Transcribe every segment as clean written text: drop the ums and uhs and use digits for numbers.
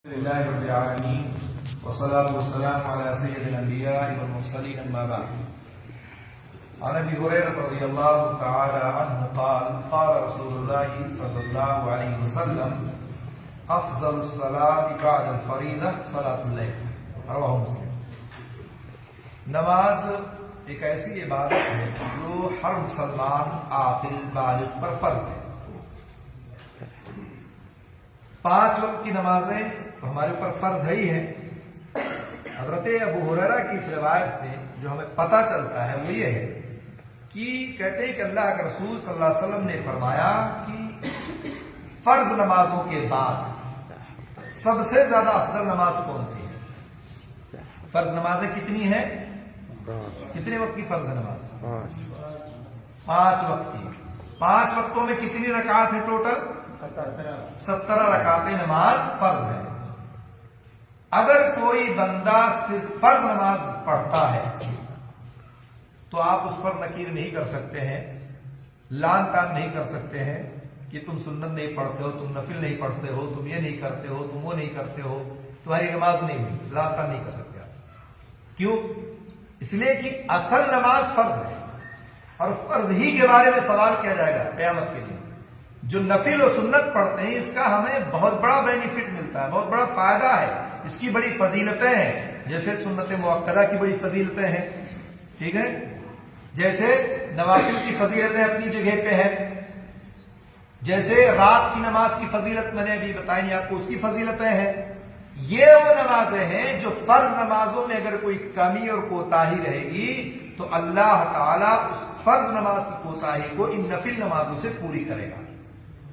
لله رب العالمين والصلاة والسلام على سيد الأنبياء والمرسلين أما بعد. عن أبي هريرة رضي الله تعالى عنه قال قال رسول الله صلى الله عليه وسلم أفضل الصلاة بعد الفريضة صلاة الليل. رواه مسلم. نماز ایک ایسی عبادت ہے جو ہر مسلمان عاقل بالغ پر فرض ہے. 5 وقت کی نمازیں تو ہمارے اوپر فرض ہے ہی ہے. حضرت ابو ہریرہ کی اس روایت میں جو ہمیں پتہ چلتا ہے وہ یہ ہے کہ کہتے ہیں کہ اللہ کے رسول صلی اللہ علیہ وسلم نے فرمایا کہ فرض نمازوں کے بعد سب سے زیادہ افضل نماز کون سی ہے؟ فرض نمازیں کتنی ہیں؟ کتنے وقت کی فرض نماز؟ 5 وقت کی. 5 وقتوں میں کتنی رکعت ہے ٹوٹل؟ 17 رکعتیں نماز فرض ہے. اگر کوئی بندہ صرف فرض نماز پڑھتا ہے تو آپ اس پر نکیر نہیں کر سکتے ہیں، لان تان نہیں کر سکتے ہیں کہ تم سنت نہیں پڑھتے ہو، تم نفل نہیں پڑھتے ہو، تم یہ نہیں کرتے ہو، تم وہ نہیں کرتے ہو، تمہاری نماز نہیں ہوئی. لان تان نہیں کر سکتے آپ. کیوں؟ اس لیے کہ اصل نماز فرض ہے اور فرض ہی کے بارے میں سوال کیا جائے گا قیامت کے دن. جو نفل و سنت پڑھتے ہیں اس کا ہمیں بہت بڑا بینیفٹ ملتا ہے، بہت بڑا فائدہ ہے، اس کی بڑی فضیلتیں ہیں. جیسے سنت مؤکدہ کی بڑی فضیلتیں ہیں، ٹھیک ہے، جیسے نوافل کی فضیلتیں اپنی جگہ پہ ہیں، جیسے رات کی نماز کی فضیلت میں نے ابھی بتائی آپ کو، اس کی فضیلتیں ہیں. یہ وہ نمازیں ہیں جو فرض نمازوں میں اگر کوئی کمی اور کوتاہی رہے گی تو اللہ تعالیٰ اس فرض نماز کی کوتاہی کو ان نفل نمازوں سے پوری کرے گا.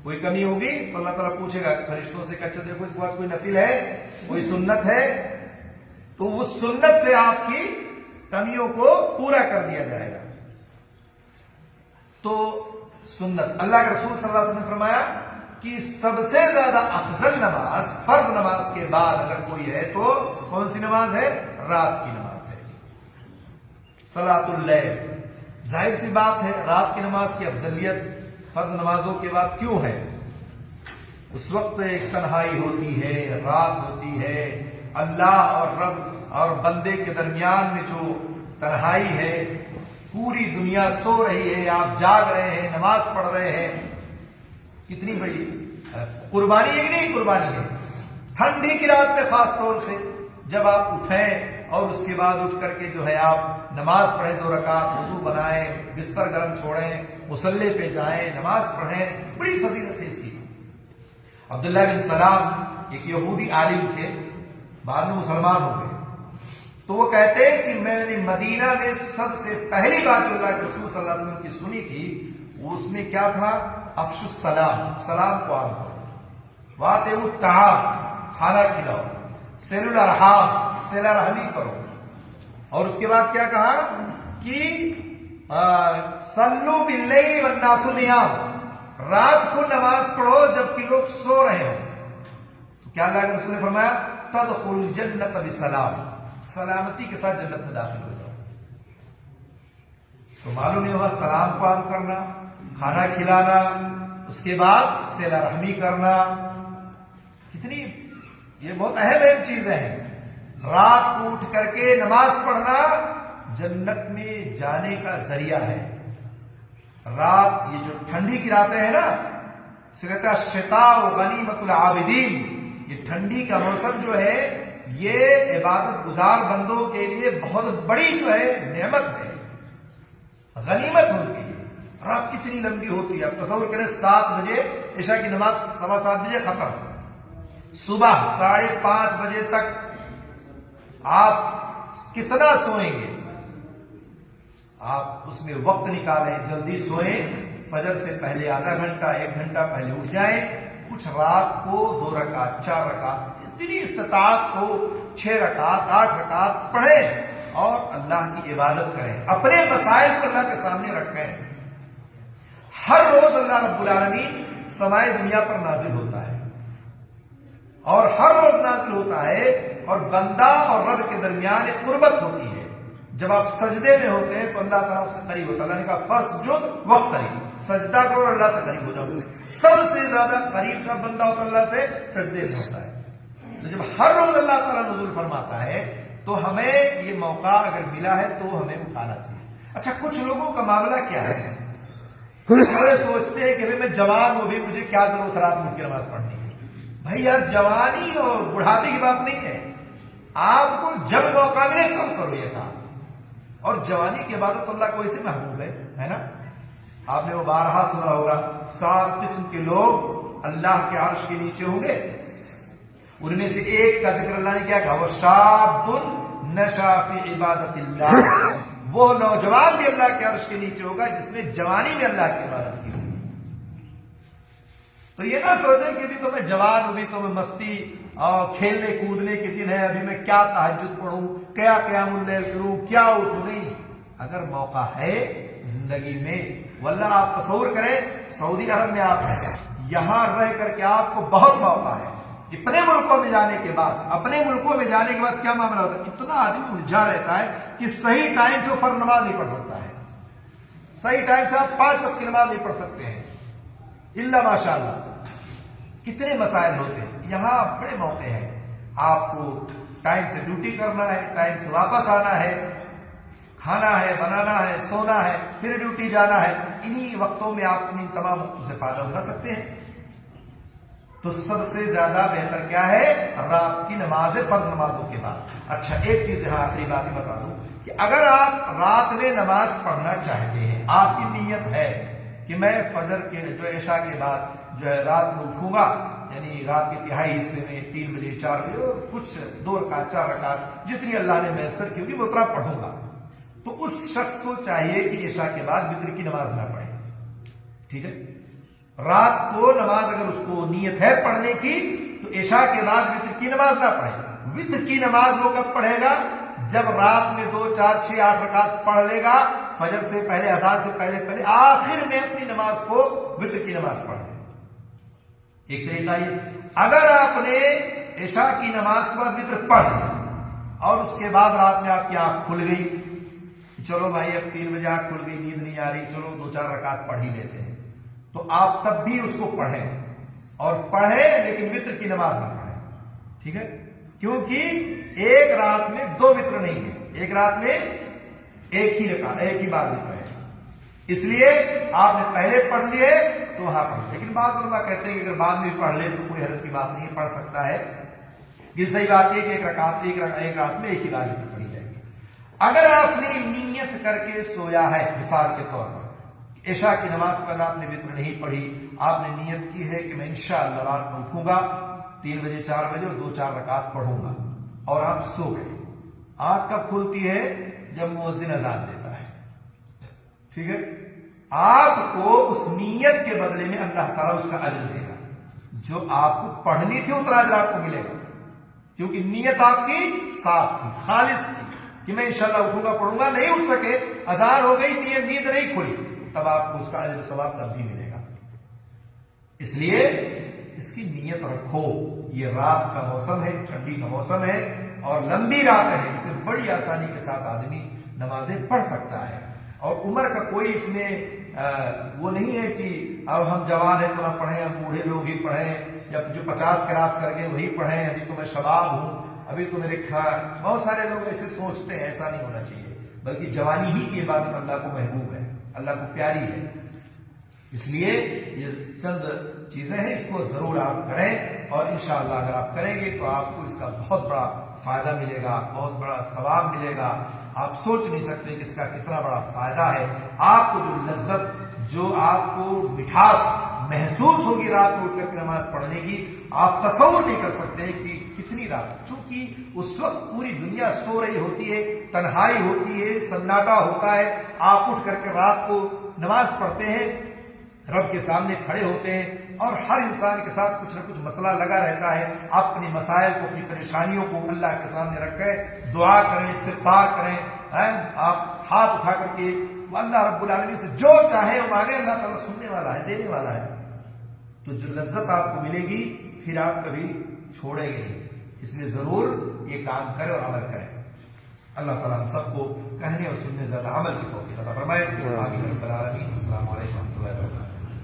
کوئی کمی ہوگی تو اللہ تعالیٰ پوچھے گا فرشتوں سے کہ اچھا دیکھو اس کے بعد کوئی نفل ہے، کوئی سنت ہے، تو اس سنت سے آپ کی کمیوں کو پورا کر دیا جائے گا. تو سنت، اللہ کے رسول صلی اللہ علیہ وسلم نے فرمایا کہ سب سے زیادہ افضل نماز فرض نماز کے بعد اگر کوئی ہے تو کون سی نماز ہے؟ رات کی نماز ہے، صلاۃ اللیل. ظاہر سی بات ہے رات کی نماز کی افضلیت فرض نمازوں کے بعد کیوں ہے؟ اس وقت ایک تنہائی ہوتی ہے، رات ہوتی ہے، اللہ اور رب اور بندے کے درمیان میں جو تنہائی ہے، پوری دنیا سو رہی ہے، آپ جاگ رہے ہیں، نماز پڑھ رہے ہیں. کتنی بڑی قربانی ہے کہ نہیں قربانی ہے؟ ٹھنڈی کی رات میں خاص طور سے جب آپ اٹھیں اور اس کے بعد اٹھ کر کے جو ہے آپ نماز پڑھیں، 2 رکعت، وضو بنائیں، بستر گرم چھوڑیں، مصلی پہ جائیں، نماز پڑھیں، بڑی فضیلت ہے اس کی. عبداللہ بن سلام ایک یہودی عالم تھے، بعد میں مسلمان ہو گئے. تو وہ کہتے ہیں کہ میں نے مدینہ میں سب سے پہلی بار جو اللہ کے رسول صلی اللہ علیہ وسلم کی سنی تھی وہ اس میں کیا تھا؟ افشوا السلام، سلام کو عام کرو، واتئوا الطعام، کھانا کھلاؤ، صلوا الارحام، صلہ رحمی کرو. اور اس کے بعد کیا کہا کہ صلوا باللیل والناس نیام، رات کو نماز پڑھو جبکہ لوگ سو رہے ہوں. تو کیا اللہ کے رسول نے فرمایا تدخلوا الجنۃ بسلام، سلامتی کے ساتھ جنت میں داخل ہو جاؤ. تو معلوم نہیں ہوا سلام کو عام کرنا، کھانا کھلانا، اس کے بعد صلہ رحمی کرنا، کتنی یہ بہت اہم چیزیں ہیں. رات کو اٹھ کر کے نماز پڑھنا جنت میں جانے کا ذریعہ ہے. رات، یہ جو ٹھنڈی کی راتیں ہیں نا، اسے کہتا ہے الشتاء غنیمت العابدین. یہ ٹھنڈی کا موسم جو ہے یہ عبادت گزار بندوں کے لیے بہت بڑی جو ہے نعمت ہے، غنیمت ان کے لیے. رات کتنی لمبی ہوتی ہے، آپ تصور کریں 7 بجے عشاء کی نماز 7:15 بجے ختم، صبح 5:30 بجے تک آپ کتنا سوئیں گے؟ آپ اس میں وقت نکالیں، جلدی سوئیں، فجر سے پہلے آدھا گھنٹہ 1 گھنٹہ پہلے اٹھ جائیں، کچھ رات کو 2 رکعت 4 رکعت اتنی استطاعت کو 6 رکعت 8 رکعت پڑھیں اور اللہ کی عبادت کریں، اپنے مسائل کو اللہ کے سامنے رکھیں. ہر روز اللہ رب العالمین سمائے دنیا پر نازل ہوتا ہے اور ہر روز نازل ہوتا ہے اور بندہ اور رب کے درمیان ایک قربت ہوتی ہے. جب آپ سجدے میں ہوتے ہیں تو اللہ تعالیٰ سے قریب ہوتا ہے. اللہ نے کہا فاسجد واقترب، سجدہ کرو اور اللہ سے قریب ہو جاؤ. سب سے زیادہ قریب کا بندہ ہوتا اللہ سے سجدے میں ہوتا ہے. تو جب ہر روز اللہ تعالیٰ نزول فرماتا ہے تو ہمیں یہ موقع اگر ملا ہے تو ہمیں اٹھانا چاہیے۔ اچھا، کچھ لوگوں کا معاملہ کیا ہے، وہ سوچتے ہیں کہ میں جوان ہوں بھی، مجھے کیا ضرورت رات میں اٹھ کے نماز پڑھنی ہے۔ بھائی یار، جوانی اور بڑھاپے کی بات نہیں ہے، آپ کو جب موقع ملے تب کرو یہ کام۔ اور جوانی کی عبادت اللہ کو اسے محبوب ہے نا۔ آپ نے وہ بارہا سنا ہوگا، 7 قسم کے لوگ اللہ کے عرش کے نیچے ہوں گے، ان میں سے ایک کا ذکر اللہ نے کیا کہا، وہ شاب نشا فی عبادت اللہ، وہ نوجوان بھی اللہ کے عرش کے نیچے ہوگا جس نے جوانی میں اللہ کی عبادت کی ہوگی۔ تو یہ نہ سوچیں کہ ابھی تو میں جوان ہوں، ابھی تو میں مستی اور کھیلنے کودنے کے دن ہے، ابھی میں کیا تہجد پڑھوں، کیا قیام اللیل کروں، کیا اٹھوں۔ نہیں، اگر موقع ہے زندگی میں، واللہ آپ تصور کریں سعودی عرب میں آپ ہیں، یہاں رہ کر کے آپ کو بہت موقع ہے۔ اپنے ملکوں میں جانے کے بعد کیا معاملہ ہوتا ہے، اتنا آدمی الجھا رہتا ہے کہ صحیح ٹائم سے فرض نماز نہیں پڑھ سکتا ہے، صحیح ٹائم سے آپ 5 وقت کی نماز نہیں پڑھ سکتے ہیں، الا ماشاء اللہ۔ کتنے مسائل ہوتے ہیں، یہاں بڑے موقع ہیں، آپ کو ٹائم سے ڈیوٹی کرنا ہے، ٹائم سے واپس آنا ہے، کھانا ہے، بنانا ہے، سونا ہے، پھر ڈیوٹی جانا ہے۔ انہی وقتوں میں آپ ان تمام وقتوں سے فائدہ اٹھا سکتے ہیں۔ تو سب سے زیادہ بہتر کیا ہے، رات کی نماز، فرض نمازوں کے بعد۔ اچھا، ایک چیز یہاں آخری بات ہی بتا دوں کہ اگر آپ رات میں نماز پڑھنا چاہتے ہیں، آپ کی نیت ہے کہ میں فجر کے جو عشاء کے بعد جو ہے رات میں اٹھوں گا، یعنی رات کے تہائی حصے میں 3 بجے 4 بجے اور کچھ 2 رکعت 4 رکعت جتنی اللہ نے میسر کی ہوگی وہ اتنا پڑھوں گا، تو اس شخص کو چاہیے کہ عشاء کے بعد وتر کی نماز نہ پڑھے۔ ٹھیک ہے، رات کو نماز اگر اس کو نیت ہے پڑھنے کی تو عشاء کے بعد وتر کی نماز نہ پڑھے۔ وتر کی نماز وہ کب پڑھے گا، جب رات میں 2 4 6 8 رکعت پڑھ لے گا، فجر سے پہلے، اذان سے پہلے آخر میں اپنی نماز کو وتر کی نماز پڑھ لے۔ ایک طریقہ یہ، اگر آپ نے عشاء کی نماز کے بعد وتر پڑھ لیا اور اس کے بعد رات میں آپ کی آنکھ کھل گئی، چلو بھائی اب 3 بجے آنکھ کھل گئی، نیند نہیں آ رہی، چلو 2 4 رکعت پڑھ ہی لیتے ہیں، تو آپ تب بھی اس کو پڑھیں، اور پڑھیں لیکن وتر کی نماز نہ پڑھیں۔ ٹھیک ہے، کیونکہ ایک رات میں 2 وتر نہیں ہے، ایک رات میں ایک ہی بار وتر ہے، اس لیے آپ نے پہلے پڑھ لیے تو وہاں پڑھ، لیکن بعض علماء کہتے ہیں کہ اگر بعد میں پڑھ لے تو کوئی حرج کی بات نہیں، پڑھ سکتا ہے۔ یہ صحیح بات ہے کہ ایک رات میں ایک ہی بار وتر پڑھی جائے گی۔ اگر آپ نے نیت کر کے سویا ہے، مثال کے طور پر عشاء کی نماز کے بعد آپ نے وتر نہیں پڑھی، آپ نے نیت کی ہے کہ میں انشاءاللہ رات میں اٹھوں گا 3 بجے 4 بجے اور 2 4 رکعت پڑھوں گا، اور آپ سو گئے، آنکھ کب کھلتی ہے، جب مؤذن اذان دیتا ہے۔ ٹھیک ہے، آپ کو اس نیت کے بدلے میں اللہ تعالیٰ اس کا اجر دے گا، جو آپ کو پڑھنی تھی اتنا اجر آپ کو ملے گا، کیونکہ نیت آپ کی صاف تھی، خالص تھی کہ میں انشاءاللہ اٹھوں گا پڑھوں گا، نہیں اٹھ سکے، اذان ہو گئی، نیند نہیں کھلی، تب آپ کو اس کا اجر ثواب تب بھی ملے گا۔ اس لیے اس کی نیت رکھو، یہ رات کا موسم ہے، ٹھنڈی کا موسم ہے اور لمبی رات ہے، اسے بڑی آسانی کے ساتھ آدمی نمازیں پڑھ سکتا ہے، اور عمر کا کوئی اس میں وہ نہیں ہے کہ اب ہم جوان ہیں تو نہ پڑھیں، ہم بوڑھے لوگ ہی پڑھیں، یا جو 50 کراس کر گئے وہی پڑھیں، ابھی تو میں شباب ہوں، ابھی تو میرے بہت سارے لوگ ایسے سوچتے ہیں، ایسا نہیں ہونا چاہیے، بلکہ جوانی ہی کی عبادت اللہ کو محبوب ہے، اللہ کو پیاری ہے۔ اس لیے یہ چند چیزیں ہیں، اس کو ضرور آپ کریں، اور انشاءاللہ اگر آپ کریں گے تو آپ کو اس کا بہت بڑا فائدہ ملے گا، بہت بڑا ثواب ملے گا، آپ سوچ نہیں سکتے کہ اس کا کتنا بڑا فائدہ ہے۔ آپ کو جو لذت، جو آپ کو مٹھاس محسوس ہوگی رات کو اٹھ کر کے نماز پڑھنے کی، آپ تصور نہیں کر سکتے کہ کتنی رات، چونکہ اس وقت پوری دنیا سو رہی ہوتی ہے، تنہائی ہوتی ہے، سناٹا ہوتا ہے، آپ اٹھ کر کے رات کو نماز پڑھتے ہیں، رب کے سامنے کھڑے ہوتے ہیں، اور ہر انسان کے ساتھ کچھ نہ کچھ مسئلہ لگا رہتا ہے۔ آپ اپنی مسائل کو، اپنی پریشانیوں کو اللہ کے سامنے رکھ کر دعا کریں، استغفار کریں، آپ ہاتھ اٹھا کر کے اللہ رب العالمین سے جو چاہے وہ مانگے، اللہ تعالیٰ سننے والا ہے، دینے والا ہے، تو جو لذت آپ کو ملے گی پھر آپ کبھی چھوڑیں گے نہیں۔ اس لیے ضرور یہ کام کریں اور عمل کریں۔ اللہ تعالیٰ ہم سب کو کہنے اور سننے زیادہ عمل کی توفیق عطا فرمائے۔ آمین رب العالمین۔ السلام علیکم و رحمۃ اللہ وبرکاتہ۔